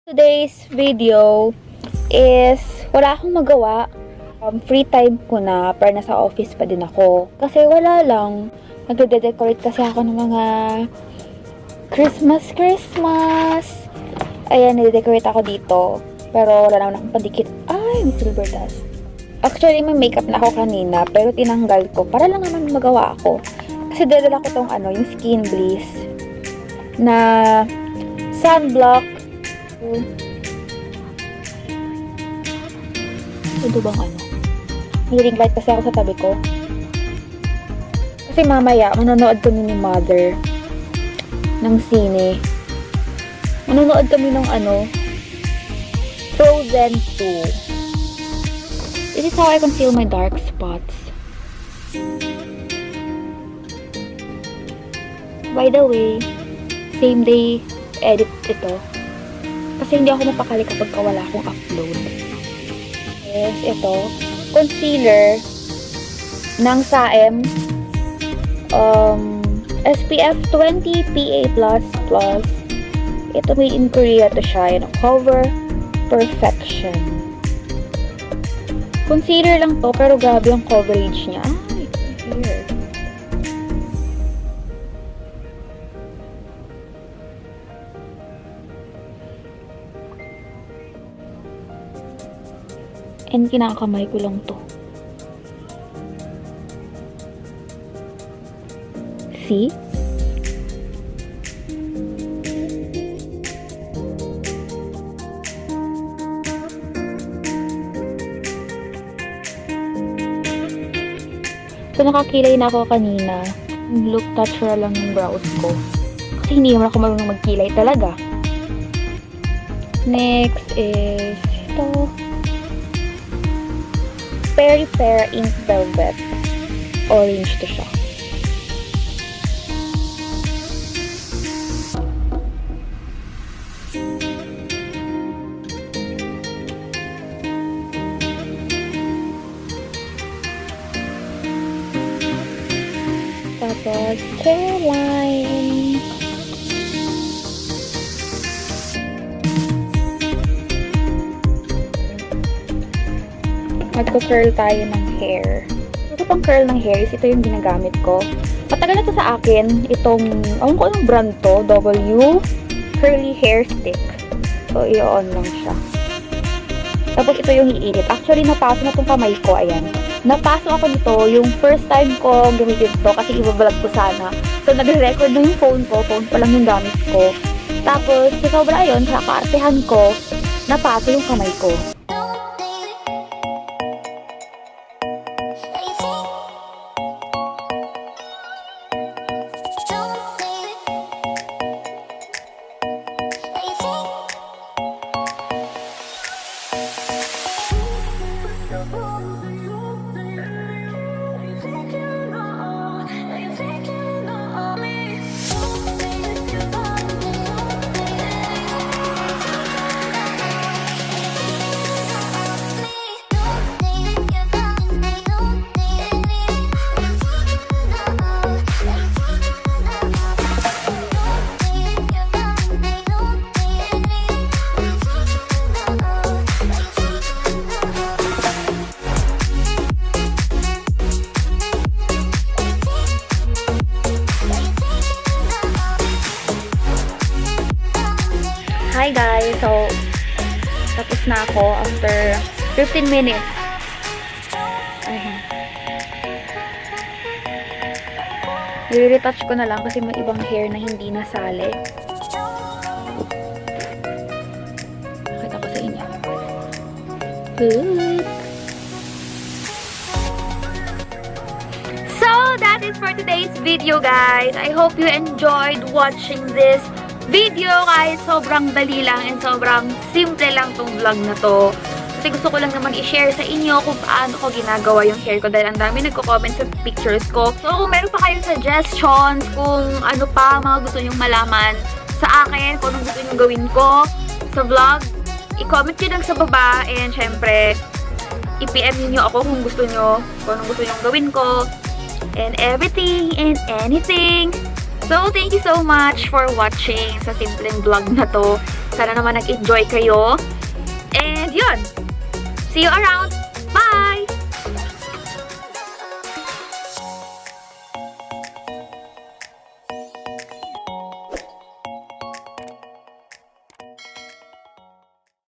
Today's video is wala akong magawa. Free time ko na, pero nasa office pa din ako. Kasi wala lang. Nagde-decorate kasi ako ng mga Christmas. Ayan, nagde-decorate ako dito. Pero wala naman akong pandikit. Ay, may silver dust. Actually, may makeup na ako kanina, pero tinanggal ko para lang naman magawa ako. Kasi dadala ko tong yung Skin Bliss na sunblock. Ito bang may ring light kasi ako sa tabi ko. Kasi mamaya, manonood kami ni Mother ng sine. Manonood kami ng Frozen 2. This is how I conceal my dark spots. By the way, same day edit ito. Kasi hindi ako mapakali kapag wala akong upload. Yes, ito. Concealer ng Saem. SPF 20 PA++. Ito made in Korea to siya. Cover Perfection. Concealer lang to, pero grabe yung coverage niya. Here. And kinakamay ko lang to. See? So, nakakilay na ako kanina. Look natural lang yung brows ko. Kasi hindi naman ako marunong magkilay talaga. Next is ito. Peri Pear Ink Velvet. Orange to siya. Tapos, Caroline. Magko-curl tayo ng hair. Ito pang curl ng hair is ito yung ginagamit ko. Matagal na to sa akin. Itong, ko anong brand to. W Curly Hair Stick. So, i-on lang siya. Tapos, ito yung iinit. Actually, napaso na tong kamay ko. Ayan. Napaso ako nito. Yung first time ko gamitin to kasi i-vlog ko sana. So, nagre-record na yung phone ko. Phone pa lang yung gamit ko. Tapos, sa sobra yun, sa kaartehan ko, napaso yung kamay ko. Hi guys! So, tapos na ako after 15 minutes. Ayan. I-retouch ko na lang kasi may ibang hair na hindi nasali. Nakita ko sa inyo. Good! So, that is for today's video guys. I hope you enjoyed watching this video guys. Sobrang dali lang and sobrang simple lang tong vlog na to. Kasi gusto ko lang naman i-share sa inyo kung paano ko ginagawa yung hair ko dahil ang dami nagko-comment sa pictures ko. So kung meron pa kayong suggestions, kung ano pa mga gusto nyong malaman sa akin, kung anong gusto nyong gawin ko sa vlog, i-comment nyo lang sa baba and syempre i-PM niyo ako kung gusto nyo, kung anong gusto nyong gawin ko and everything and anything. So, thank you so much for watching sa simpleng vlog na to. Sana naman nag-enjoy kayo. And yun. See you around.